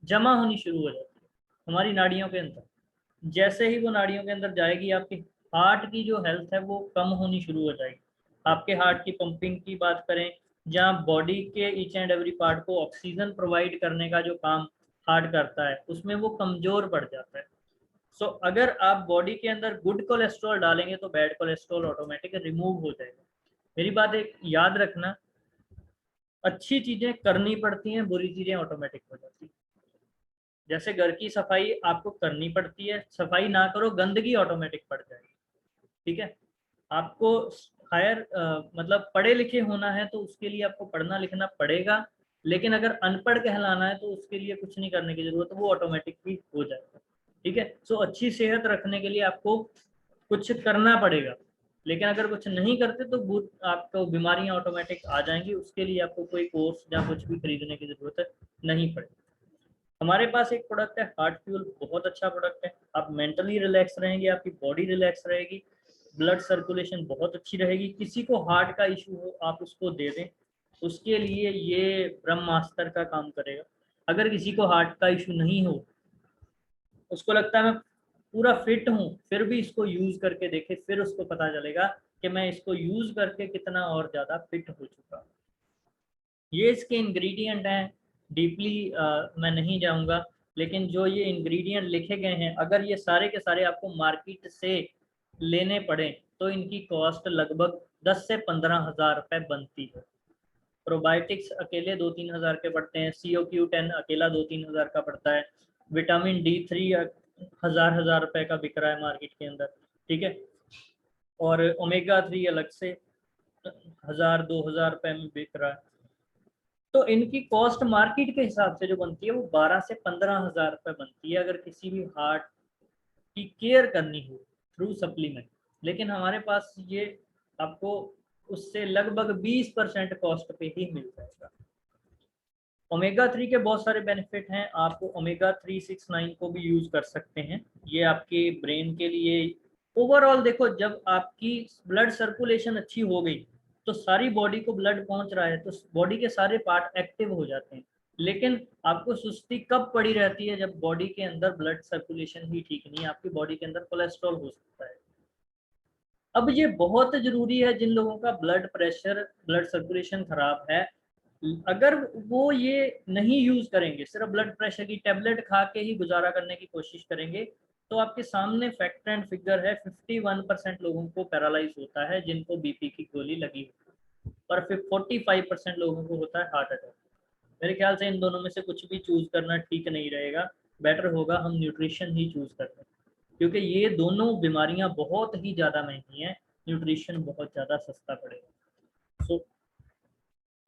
जमा होनी शुरू हो जाती है हमारी नाड़ियों के अंदर। जैसे ही वो नाड़ियों के अंदर जाएगी, आपकी हार्ट की जो हेल्थ है वो कम होनी शुरू हो जाएगी। आपके हार्ट की पंपिंग की बात करें, जहाँ बॉडी के ईच एंड एवरी पार्ट को ऑक्सीजन प्रोवाइड करने का जो काम हार्ट करता है, उसमें वो कमजोर पड़ जाता है। सो अगर आप बॉडी के अंदर गुड कोलेस्ट्रॉल डालेंगे तो बैड कोलेस्ट्रॉल ऑटोमेटिक रिमूव हो जाएगा। मेरी बात एक याद रखना, अच्छी चीजें करनी पड़ती हैं, बुरी चीजें ऑटोमेटिक हो जाती हैं। जैसे घर की सफाई आपको करनी पड़ती है, सफाई ना करो गंदगी ऑटोमेटिक पड़ जाएगी, ठीक है। आपको हायर मतलब पढ़े लिखे होना है तो उसके लिए आपको पढ़ना लिखना पड़ेगा, लेकिन अगर अनपढ़ कहलाना है तो उसके लिए कुछ नहीं करने की जरूरत है, वो ऑटोमेटिक ही हो जाएगा, ठीक है। सो अच्छी सेहत रखने के लिए आपको कुछ करना पड़ेगा, लेकिन अगर कुछ नहीं करते तो आपको बीमारियां ऑटोमेटिक आ जाएंगी, उसके लिए आपको कोई कोर्स या कुछ भी खरीदने की जरूरत नहीं पड़ेगी। हमारे पास एक प्रोडक्ट है हार्ट फ्यूल, बहुत अच्छा प्रोडक्ट है। आप मेंटली रिलैक्स रहेंगे, आपकी बॉडी रिलैक्स रहेगी, ब्लड सर्कुलेशन बहुत अच्छी रहेगी। किसी को हार्ट का इशू हो आप उसको दे दें, उसके लिए ये ब्रह्मास्त्र का काम करेगा। अगर किसी को हार्ट का इशू नहीं हो, उसको लगता है मैं पूरा फिट हूँ, फिर भी इसको यूज करके देखे, फिर उसको पता चलेगा कि मैं इसको यूज करके कितना और ज्यादा फिट हो चुका हूँ। ये इसके इंग्रेडिएंट हैं, डीपली मैं नहीं जाऊंगा, लेकिन जो ये इंग्रेडिएंट लिखे गए हैं, अगर ये सारे के सारे आपको मार्केट से लेने पड़े तो इनकी कॉस्ट लगभग 10 से 15 हज़ार रुपये बनती है। प्रोबायोटिक्स अकेले 2-3 हज़ार के पड़ते हैं, CO Q10 अकेला 2-3 हज़ार का पड़ता है, विटामिन D3 हज़ार रुपए का बिक रहा है मार्केट के अंदर, ठीक है। और ओमेगा 3 अलग से 1,000-2,000 रुपए में बिक रहा है। तो इनकी कॉस्ट मार्केट के हिसाब से जो बनती है वो 12 से 15 हज़ार रुपये बनती है, अगर किसी भी हार्ट की केयर करनी हो थ्रू सप्लीमेंट। लेकिन हमारे पास ये आपको उससे लगभग 20% कॉस्ट पे ही मिल जाएगा। ओमेगा 3 के बहुत सारे बेनिफिट हैं, आप ओमेगा 369 को भी यूज कर सकते हैं, ये आपके ब्रेन के लिए ओवरऑल। देखो, जब आपकी ब्लड सर्कुलेशन अच्छी हो गई तो सारी बॉडी को ब्लड पहुंच रहा है, तो बॉडी के सारे पार्ट एक्टिव हो जाते हैं। लेकिन आपको सुस्ती कब पड़ी रहती है? जब बॉडी के अंदर ब्लड सर्कुलेशन ही ठीक नहीं है, आपकी बॉडी के अंदर कोलेस्ट्रॉल हो सकता है। अब ये बहुत जरूरी है जिन लोगों का ब्लड प्रेशर, ब्लड सर्कुलेशन खराब है, अगर वो ये नहीं यूज करेंगे, सिर्फ ब्लड प्रेशर की टेबलेट खा के ही गुजारा करने की कोशिश करेंगे, तो आपके सामने फैक्ट एंड फिगर है, 51% लोगों को पैरालाइज होता है जिनको बीपी की गोली लगी होती है, और फिर 45% लोगों को होता है हार्ट अटैक। मेरे ख्याल से इन दोनों में से कुछ भी चूज करना ठीक नहीं रहेगा, बेटर होगा हम न्यूट्रिशन ही चूज करते हैं, क्योंकि ये दोनों बीमारियां बहुत ही ज़्यादा महंगी हैं, न्यूट्रिशन बहुत ज़्यादा सस्ता पड़ेगा। सो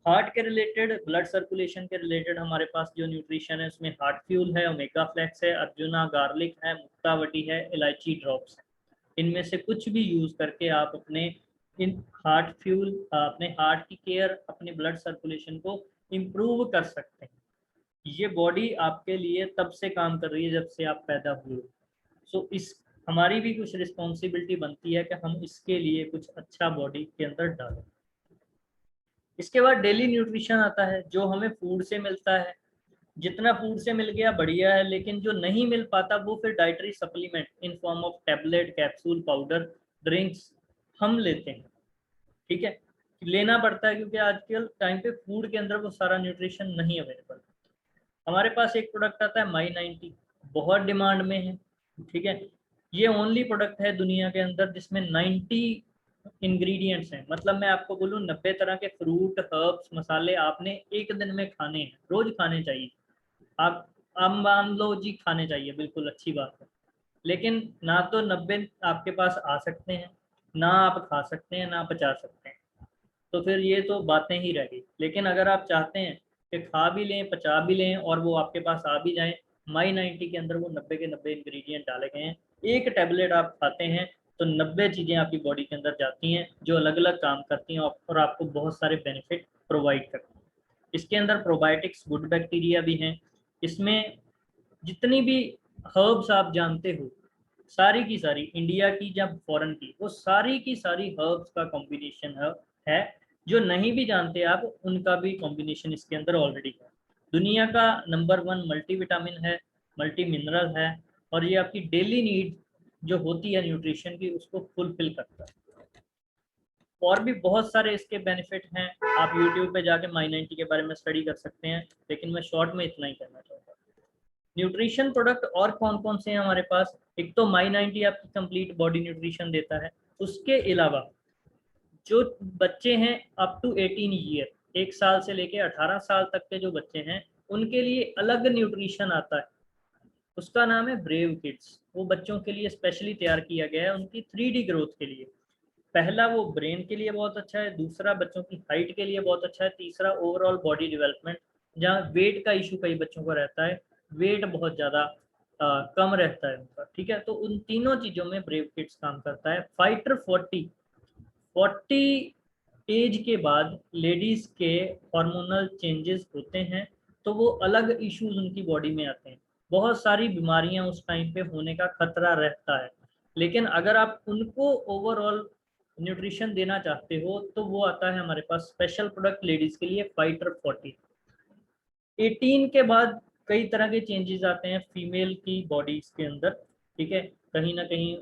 हार्ट के रिलेटेड, ब्लड सर्कुलेशन के रिलेटेड हमारे पास जो न्यूट्रिशन है उसमें हार्ट फ्यूल है, ओमेगा फ्लैक्स है, अर्जुना गार्लिक है, मुक्तावटी है, इलायची ड्रॉप्स है। इनमें से कुछ भी यूज करके आप अपने इन हार्ट फ्यूल, अपने हार्ट की केयर, अपने ब्लड सर्कुलेशन को इम्प्रूव कर सकते हैं। ये बॉडी आपके लिए तब से काम कर रही है जब से आप पैदा हुए। सो इस हमारी भी कुछ रिस्पॉन्सिबिलिटी बनती है कि हम इसके लिए कुछ अच्छा बॉडी के अंदर डालें। इसके बाद डेली न्यूट्रिशन आता है जो हमें फूड से मिलता है। जितना फूड से मिल गया बढ़िया है, लेकिन जो नहीं मिल पाता वो फिर dietary supplement in form of tablet, capsule, powder, drinks हम लेते हैं। ठीक है, लेना पड़ता है क्योंकि आजकल टाइम पे फूड के अंदर वो सारा न्यूट्रिशन नहीं अवेलेबल। हमारे पास एक प्रोडक्ट आता है माई 90, बहुत डिमांड में है। ठीक है, ये ओनली प्रोडक्ट है दुनिया के अंदर जिसमें 90 इंग्रेडिएंट्स हैं। मतलब मैं आपको बोलूँ 90 तरह के फ्रूट, हर्ब्स, मसाले आपने एक दिन में खाने हैं, रोज खाने चाहिए। आप मान लो जी खाने चाहिए, बिल्कुल अच्छी बात है। लेकिन ना तो 90 आपके पास आ सकते हैं, ना आप खा सकते हैं, ना पचा सकते हैं। तो फिर ये तो बातें ही रह गई। लेकिन अगर आप चाहते हैं कि खा भी लें, पचा भी लें और वो आपके पास आ भी जाएं, माई 90 के अंदर वो 90 के 90 इंग्रेडिएंट डाले गए हैं। एक टैबलेट आप खाते हैं तो 90 चीज़ें आपकी बॉडी के अंदर जाती हैं जो अलग अलग काम करती हैं और आपको बहुत सारे बेनिफिट प्रोवाइड करती हैं। इसके अंदर प्रोबायोटिक्स, गुड बैक्टीरिया भी हैं। इसमें जितनी भी हर्ब्स आप जानते हो, सारी की सारी, इंडिया की या फॉरेन की, वो सारी की सारी हर्ब्स का कॉम्बिनेशन है। जो नहीं भी जानते आप, उनका भी कॉम्बिनेशन इसके अंदर ऑलरेडी है। दुनिया का नंबर 1 मल्टीविटामिन है, मल्टी मिनरल है, और ये आपकी डेली नीड जो होती है न्यूट्रिशन की उसको फुलफिल करता है। और भी बहुत सारे इसके बेनिफिट हैं, आप यूट्यूब पे जाके माई 90 के बारे में स्टडी कर सकते हैं, लेकिन मैं शॉर्ट में इतना ही कहना चाहूँगा। न्यूट्रिशन प्रोडक्ट और कौन कौन से हैं हमारे पास? एक तो माई 90 आपकी कंप्लीट बॉडी न्यूट्रिशन देता है। उसके अलावा जो बच्चे हैं अप टू 18 ईयर, 1 साल से लेके 18 साल तक के जो बच्चे हैं, उनके लिए अलग न्यूट्रिशन आता है। उसका नाम है ब्रेव किड्स। वो बच्चों के लिए स्पेशली तैयार किया गया है उनकी 3D ग्रोथ के लिए। पहला वो ब्रेन के लिए बहुत अच्छा है, दूसरा बच्चों की हाइट के लिए बहुत अच्छा है, तीसरा ओवरऑल बॉडी डेवलपमेंट। जहाँ वेट का इशू कई बच्चों को रहता है, वेट बहुत ज़्यादा कम रहता है उनका। ठीक है, तो उन तीनों चीज़ों में ब्रेव किड्स काम करता है। फाइटर 40 एज के बाद लेडीज के हार्मोनल चेंजेस होते हैं, तो वो अलग इश्यूज उनकी बॉडी में आते हैं। बहुत सारी बीमारियां उस टाइम पे होने का खतरा रहता है। लेकिन अगर आप उनको ओवरऑल न्यूट्रिशन देना चाहते हो तो वो आता है हमारे पास स्पेशल प्रोडक्ट लेडीज के लिए, फाइटर 40। 18 के बाद कई तरह के चेंजेस आते हैं फीमेल की बॉडीज के अंदर। ठीक है, कहीं ना कहीं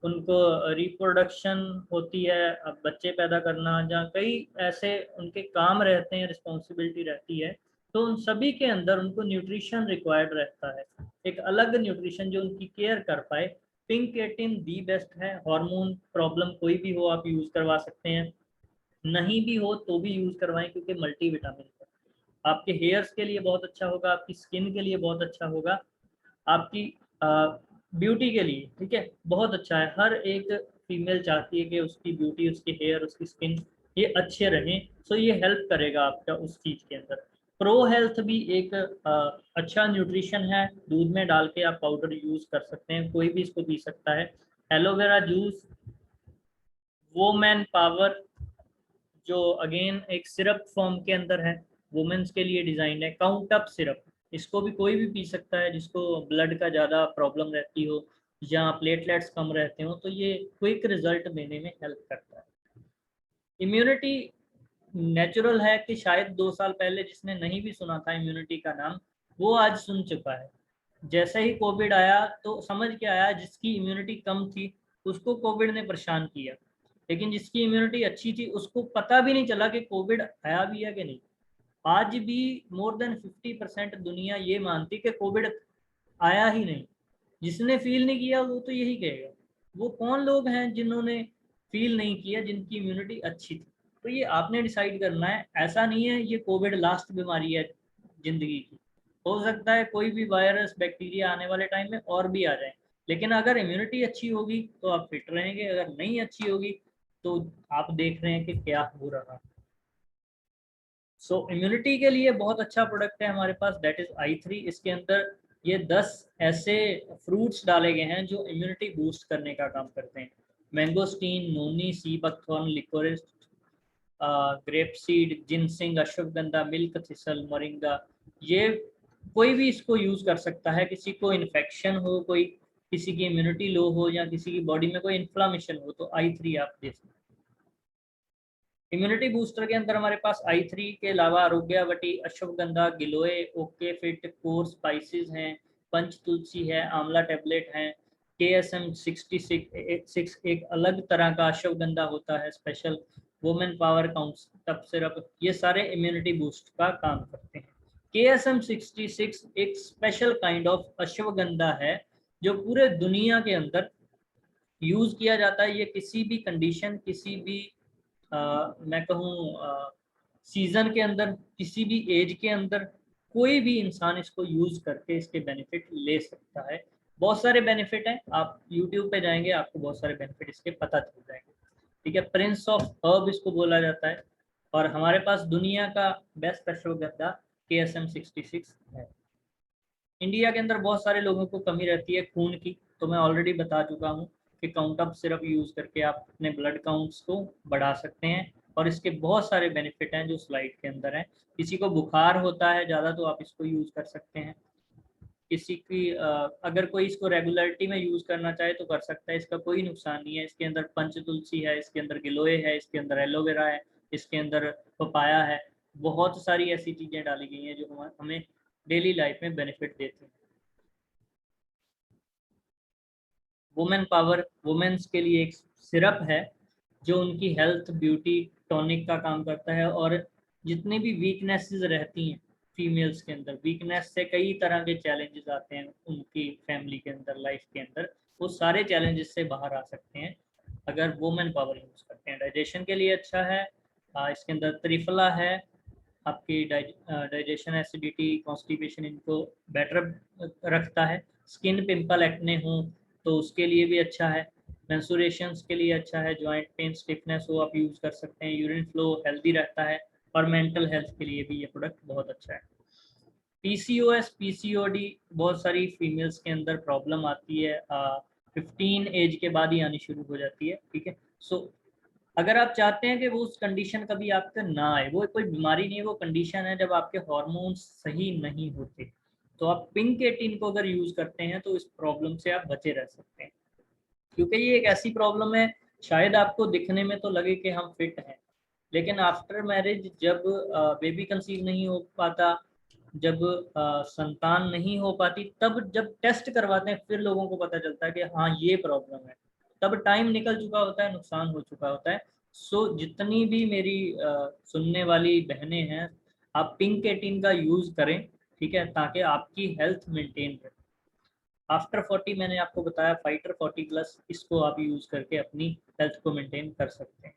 उनको रिप्रोडक्शन होती है, अब बच्चे पैदा करना, जहाँ कई ऐसे उनके काम रहते हैं, रिस्पॉन्सिबिलिटी रहती है। तो उन सभी के अंदर उनको न्यूट्रिशन रिक्वायर्ड रहता है, एक अलग न्यूट्रिशन जो उनकी केयर कर पाए। पिंक 18 दी बेस्ट है। हार्मोन प्रॉब्लम कोई भी हो आप यूज़ करवा सकते हैं, नहीं भी हो तो भी यूज़ करवाएं क्योंकि मल्टी विटामिन है। आपके हेयर्स के लिए बहुत अच्छा होगा, आपकी स्किन के लिए बहुत अच्छा होगा, आपकी ब्यूटी के लिए। ठीक है, बहुत अच्छा है। हर एक फीमेल चाहती है कि उसकी ब्यूटी, उसकी हेयर, उसकी स्किन ये अच्छे रहें। सो ये हेल्प करेगा आपका उस चीज़ के अंदर। प्रो हेल्थ भी एक अच्छा न्यूट्रिशन है, दूध में डाल के आप पाउडर यूज़ कर सकते हैं, कोई भी इसको पी सकता है। एलोवेरा जूस, वोमेन पावर, जो अगेन एक सिरप फॉर्म के अंदर है, वुमेन्स के लिए डिजाइन है। काउंट अप सिरप, इसको भी कोई भी पी सकता है जिसको ब्लड का ज़्यादा प्रॉब्लम रहती हो या प्लेटलेट्स कम रहते हो, तो ये क्विक रिजल्ट देने में हेल्प करता है। इम्यूनिटी नेचुरल है कि शायद 2 साल पहले जिसने नहीं भी सुना था इम्यूनिटी का नाम, वो आज सुन चुका है। जैसे ही कोविड आया तो समझ के आया, जिसकी इम्यूनिटी कम थी उसको कोविड ने परेशान किया, लेकिन जिसकी इम्यूनिटी अच्छी थी उसको पता भी नहीं चला कि कोविड आया भी है कि नहीं। आज भी मोर देन 50% दुनिया ये मानती कि कोविड आया ही नहीं। जिसने फील नहीं किया वो तो यही कहेगा। वो कौन लोग हैं जिन्होंने फील नहीं किया, जिनकी इम्यूनिटी अच्छी थी? तो ये आपने डिसाइड करना है। ऐसा नहीं है ये कोविड लास्ट बीमारी है जिंदगी की, हो सकता है कोई भी वायरस, बैक्टीरिया आने वाले टाइम में और भी आ जाए, लेकिन अगर इम्यूनिटी अच्छी होगी तो आप फिट रहेंगे, अगर नहीं अच्छी होगी तो आप देख रहे हैं कि क्या हो रहा है। सो इम्यूनिटी के लिए बहुत अच्छा प्रोडक्ट है हमारे पास, दैट इज I3। इसके अंदर ये 10 ऐसे फ्रूट्स डाले गए हैं जो इम्यूनिटी बूस्ट करने का काम करते हैं। Mangosteen, noni, sea buckthorn, liquorice, grape seed, ginseng, ashwagandha, milk thistle, moringa, ये कोई भी इसको यूज कर सकता है। किसी को इन्फेक्शन हो, कोई किसी की इम्यूनिटी लो हो, या किसी की बॉडी में कोई इन्फ्लामेशन हो, तो I3 आप दे सकते हैं। इम्यूनिटी बूस्टर के अंदर हमारे पास I3 के अलावा आरोग्यवटी, अश्वगंधा, गिलोय, ओके फिट, कोर स्पाइसेस हैं, पंच तुलसी है, आंवला टैबलेट हैं, KSM 66 एक अलग तरह का अश्वगंधा होता है special, women power count syrup, ये सारे इम्यूनिटी बूस्ट का काम करते हैं। KSM 66 एक स्पेशल काइंड ऑफ अश्वगंधा है जो पूरे दुनिया के अंदर यूज किया जाता है। ये किसी भी कंडीशन, किसी भी मैं कहूँ सीजन के अंदर, किसी भी एज के अंदर कोई भी इंसान इसको यूज करके इसके बेनिफिट ले सकता है। बहुत सारे बेनिफिट हैं, आप यूट्यूब पे जाएंगे आपको बहुत सारे बेनिफिट इसके पता चल जाएंगे। ठीक है, प्रिंस ऑफ हर्ब इसको बोला जाता है। और हमारे पास दुनिया का बेस्ट अश्वगंधा KSM 66 है। इंडिया के अंदर बहुत सारे लोगों को कमी रहती है खून की, तो मैं ऑलरेडी बता चुका हूँ कि काउंट अप सिरप यूज करके आप अपने ब्लड काउंट्स को बढ़ा सकते हैं, और इसके बहुत सारे बेनिफिट हैं जो स्लाइड के अंदर हैं। किसी को बुखार होता है ज़्यादा तो आप इसको यूज कर सकते हैं। किसी की अगर कोई इसको रेगुलरिटी में यूज करना चाहे तो कर सकता है, इसका कोई नुकसान नहीं है। इसके अंदर पंच तुलसी है, इसके अंदर गिलोय है, इसके अंदर एलोवेरा है, इसके अंदर पपाया है, बहुत सारी ऐसी चीज़ें डाली गई हैं जो हमें डेली लाइफ में बेनिफिट देती हैं। वुमेन पावर, वुमेन्स के लिए एक सिरप है जो उनकी हेल्थ, ब्यूटी, टॉनिक का काम करता है। और जितनी भी वीकनेसेस रहती हैं फीमेल्स के अंदर, वीकनेस से कई तरह के चैलेंजेस आते हैं उनकी फैमिली के अंदर, लाइफ के अंदर, वो सारे चैलेंजेस से बाहर आ सकते हैं अगर वुमेन पावर यूज करते हैं। डाइजेशन के लिए अच्छा है। इसके अंदर त्रिफला है, आपकी डाइजेशन, एसिडिटी, कॉन्स्टिपेशन, इनको बेटर रखता है। स्किन पिंपल, एक्ने हो तो उसके लिए भी अच्छा है। मेंस्ट्रुएशंस के लिए अच्छा है। जॉइंट पेन, स्टिफनेस हो आप यूज़ कर सकते हैं। यूरिन फ्लो हेल्दी रहता है। और मेंटल हेल्थ के लिए भी ये प्रोडक्ट बहुत अच्छा है। PCOS, PCOD बहुत सारी फीमेल्स के अंदर प्रॉब्लम आती है, 15 एज के बाद ही आनी शुरू हो जाती है। ठीक है, सो अगर आप चाहते हैं कि वो उस कंडीशन कभी आपका ना आए, वो कोई बीमारी नहीं है, वो कंडीशन है जब आपके हार्मोन्स सही नहीं होते, तो आप पिंक 18 को अगर यूज करते हैं तो इस प्रॉब्लम से आप बचे रह सकते हैं। क्योंकि ये एक ऐसी प्रॉब्लम है, शायद आपको दिखने में तो लगे कि हम फिट हैं, लेकिन आफ्टर मैरिज जब बेबी कंसीव नहीं हो पाता, जब संतान नहीं हो पाती, तब जब टेस्ट करवाते हैं फिर लोगों को पता चलता है कि हाँ ये प्रॉब्लम है। तब टाइम निकल चुका होता है, नुकसान हो चुका होता है। सो जितनी भी मेरी सुनने वाली बहनें हैं, आप पिंक 18 का यूज़ करें, ठीक है, ताकि आपकी हेल्थ मेंटेन रहे। आफ्टर 40 मैंने आपको बताया, फाइटर 40+, इसको आप यूज़ करके अपनी हेल्थ को मेंटेन कर सकते हैं।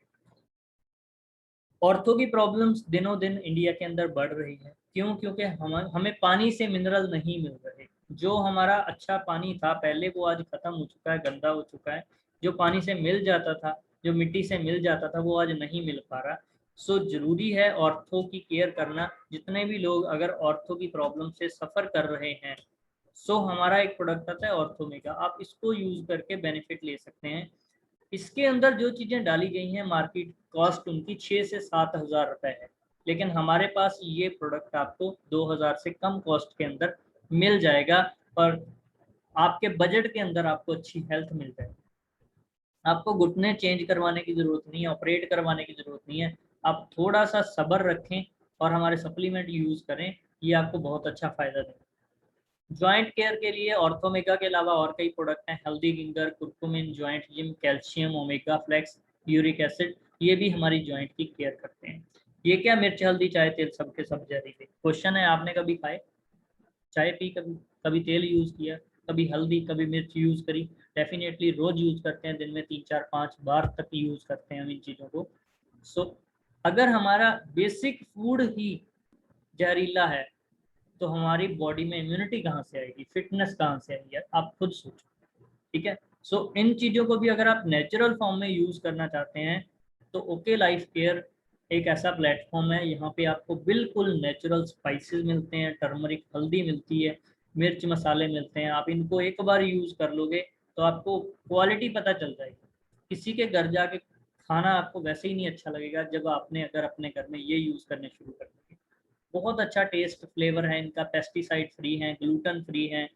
ऑर्थो की प्रॉब्लम्स दिनों दिन इंडिया के अंदर बढ़ रही है। क्यों? क्योंकि हमें पानी से मिनरल नहीं मिल रहे। जो हमारा अच्छा पानी था पहले वो आज खत्म हो चुका है, गंदा हो चुका है। जो पानी से मिल जाता था, जो मिट्टी से मिल जाता था, वो आज नहीं मिल पा रहा। सो जरूरी है ऑर्थो की केयर करना। जितने भी लोग अगर ऑर्थो की प्रॉब्लम से सफ़र कर रहे हैं, सो हमारा एक प्रोडक्ट आता है ऑर्थोमेगा, आप इसको यूज़ करके बेनिफिट ले सकते हैं। इसके अंदर जो चीज़ें डाली गई हैं, मार्केट कॉस्ट उनकी 6 से 7 हज़ार रुपये है, लेकिन हमारे पास ये प्रोडक्ट आपको 2 हज़ार से कम कॉस्ट के अंदर मिल जाएगा, और आपके बजट के अंदर आपको अच्छी हेल्थ मिल जाएगी। आपको घुटने चेंज करवाने की ज़रूरत नहीं है, ऑपरेट करवाने की ज़रूरत नहीं है। आप थोड़ा सा सब्र रखें और हमारे सप्लीमेंट यूज़ करें, ये आपको बहुत अच्छा फ़ायदा देगा। जॉइंट केयर के लिए ऑर्थोमेगा के अलावा और कई प्रोडक्ट हैं, हल्दी ginger, curcumin, joint gym, calcium, omega flex, uric acid, ये भी हमारी जॉइंट की केयर करते हैं। ये क्या, मिर्च, हल्दी, चाय, तेल, सबके सब जहरीले। क्वेश्चन है, आपने कभी खाए, चाय पी, कभी कभी तेल यूज़ किया, कभी हल्दी, कभी मिर्च यूज़ करी? डेफिनेटली रोज़ यूज़ करते हैं, दिन में 3 4 5 बार तक यूज़ करते हैं हम इन चीज़ों को। सो अगर हमारा बेसिक फूड ही जहरीला है तो हमारी बॉडी में इम्यूनिटी कहाँ से आएगी, फिटनेस कहाँ से आएगी, आप खुद सोचो। ठीक है, सो इन चीज़ों को भी अगर आप नेचुरल फॉर्म में यूज़ करना चाहते हैं तो ओके लाइफ केयर एक ऐसा प्लेटफॉर्म है। यहाँ पे आपको बिल्कुल नेचुरल स्पाइसेस मिलते हैं, टर्मरिक, हल्दी मिलती है, मिर्च मसाले मिलते हैं। आप इनको एक बार यूज़ कर लोगे तो आपको क्वालिटी पता चल जाएगी। किसी के घर जाके खाना आपको वैसे ही नहीं अच्छा लगेगा जब आपने अगर अपने घर में ये यूज़ करने शुरू कर दिए। बहुत अच्छा टेस्ट फ्लेवर है इनका, पेस्टिसाइड फ्री है, ग्लूटेन फ्री है,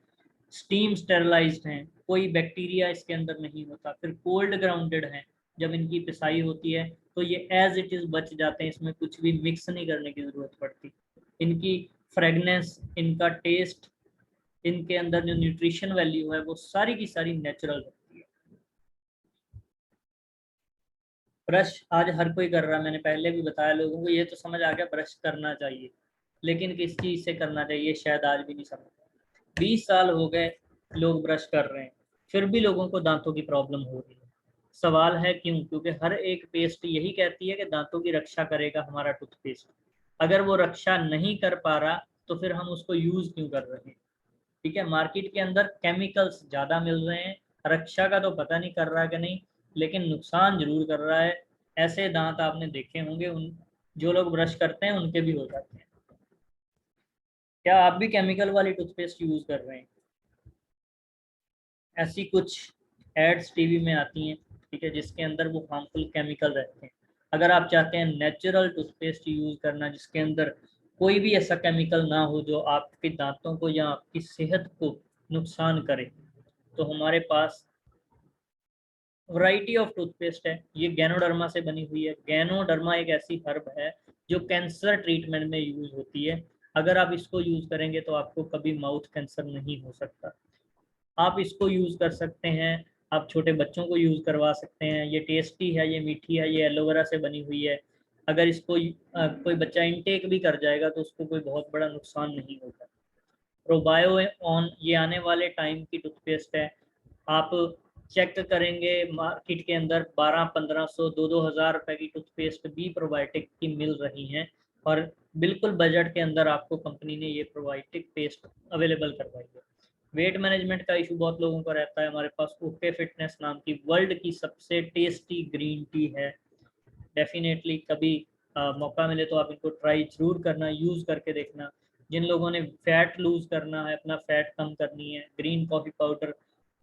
स्टीम स्टेरलाइज्ड हैं, कोई बैक्टीरिया इसके अंदर नहीं होता। फिर कोल्ड ग्राउंडेड हैं, जब इनकी पिसाई होती है तो ये एज इट इज़ बच जाते हैं, इसमें कुछ भी मिक्स नहीं करने की ज़रूरत पड़ती। इनकी फ्रेगनेंस, इनका टेस्ट, इनके अंदर जो न्यूट्रिशन वैल्यू है वो सारी की सारी नेचुरल रहती है। ब्रश आज हर कोई कर रहा है, मैंने पहले भी बताया, लोगों को ये तो समझ आ गया ब्रश करना चाहिए, लेकिन किस चीज़ से करना चाहिए शायद आज भी नहीं समझ। 20 साल हो गए लोग ब्रश कर रहे हैं, फिर भी लोगों को दांतों की प्रॉब्लम हो रही है। सवाल है क्यों? क्योंकि हर एक पेस्ट यही कहती है कि दांतों की रक्षा करेगा हमारा टूथपेस्ट। अगर वो रक्षा नहीं कर पा रहा तो फिर हम उसको यूज़ क्यों कर रहे हैं? ठीक है, मार्केट के अंदर केमिकल्स ज़्यादा मिल रहे हैं, रक्षा का तो पता नहीं कर रहा कि नहीं, लेकिन नुकसान जरूर कर रहा है। ऐसे दांत आपने देखे होंगे, उन जो लोग ब्रश करते हैं उनके भी हो जाते हैं। क्या आप भी केमिकल वाली टूथपेस्ट यूज़ कर रहे हैं? ऐसी कुछ एड्स टीवी में आती हैं, ठीक है, जिसके अंदर वो हार्मफुल केमिकल रहते हैं। अगर आप चाहते हैं नेचुरल टूथपेस्ट यूज़ करना जिसके अंदर कोई भी ऐसा केमिकल ना हो जो आपके दांतों को या आपकी सेहत को नुकसान करे, तो हमारे पास वैरायटी ऑफ टूथपेस्ट है। ये गैनोडर्मा से बनी हुई है। गैनोडर्मा एक ऐसी हर्ब है जो कैंसर ट्रीटमेंट में यूज़ होती है। अगर आप इसको यूज़ करेंगे तो आपको कभी माउथ कैंसर नहीं हो सकता। आप इसको यूज़ कर सकते हैं, आप छोटे बच्चों को यूज़ करवा सकते हैं। ये टेस्टी है, ये मीठी है, ये एलोवेरा से बनी हुई है। अगर इसको कोई बच्चा इनटेक भी कर जाएगा तो उसको कोई बहुत बड़ा नुकसान नहीं होगा। प्रोबायो ऑन ये आने वाले टाइम की टूथपेस्ट है। आप चेक करेंगे मार्केट के अंदर 1200-1500 2-2 हज़ार रुपए की टूथपेस्ट भी प्रोबायोटिक की मिल रही हैं, और बिल्कुल बजट के अंदर आपको कंपनी ने ये प्रोबायोटिक पेस्ट अवेलेबल करवाई है। वेट मैनेजमेंट का इशू बहुत लोगों को रहता है, हमारे पास ओके फिटनेस नाम की वर्ल्ड की सबसे टेस्टी ग्रीन टी है। डेफिनेटली कभी मौका मिले तो आप इनको ट्राई जरूर करना, यूज़ करके देखना। जिन लोगों ने फैट लूज़ करना है, अपना फैट कम करनी है, green coffee powder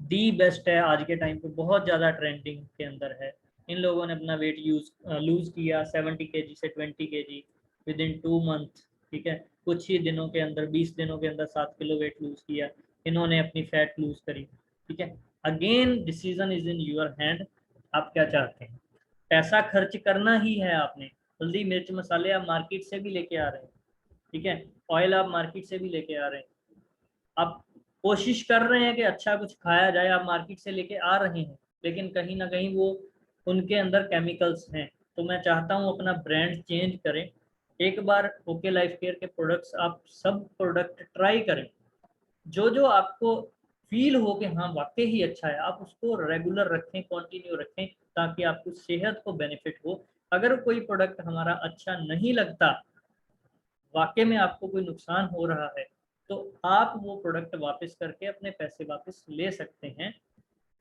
the best है, आज के टाइम पे बहुत ज़्यादा ट्रेंडिंग के अंदर है। इन लोगों ने अपना वेट लूज़ किया 70 केजी से 20 केजी विद इन 2 मंथ। ठीक है, कुछ ही दिनों के अंदर 20 दिनों के अंदर 7 किलो वेट लूज़ किया। इन्होंने अपनी फैट लूज़ करी। ठीक है, again decision is in your hand, आप क्या चाहते हैं। पैसा खर्च करना ही है आपने। हल्दी मिर्च मसाले आप मार्केट से भी लेके आ रहे हैं, ठीक है, ऑयल आप मार्केट से भी लेके आ रहे हैं, आप कोशिश कर रहे हैं कि अच्छा कुछ खाया जाए, आप मार्केट से लेके आ रहे हैं, लेकिन कहीं ना कहीं वो उनके अंदर केमिकल्स हैं। तो मैं चाहता हूँ अपना ब्रांड चेंज करें। एक बार ओके लाइफ केयर के प्रोडक्ट्स आप सब प्रोडक्ट ट्राई करें, जो जो आपको फील हो कि हाँ वाकई ही अच्छा है, आप उसको रेगुलर रखें, कंटिन्यू रखें, ताकि आपको सेहत को बेनिफिट हो। अगर कोई प्रोडक्ट हमारा अच्छा नहीं लगता, वाकई में आपको कोई नुकसान हो रहा है, तो आप वो प्रोडक्ट वापस करके अपने पैसे वापस ले सकते हैं।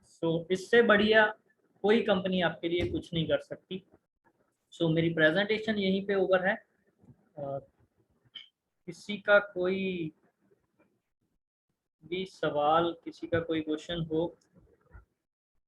सो इससे बढ़िया कोई कंपनी आपके लिए कुछ नहीं कर सकती। सो मेरी प्रेजेंटेशन यहीं पे ओवर है। किसी का कोई भी सवाल, किसी का कोई क्वेश्चन हो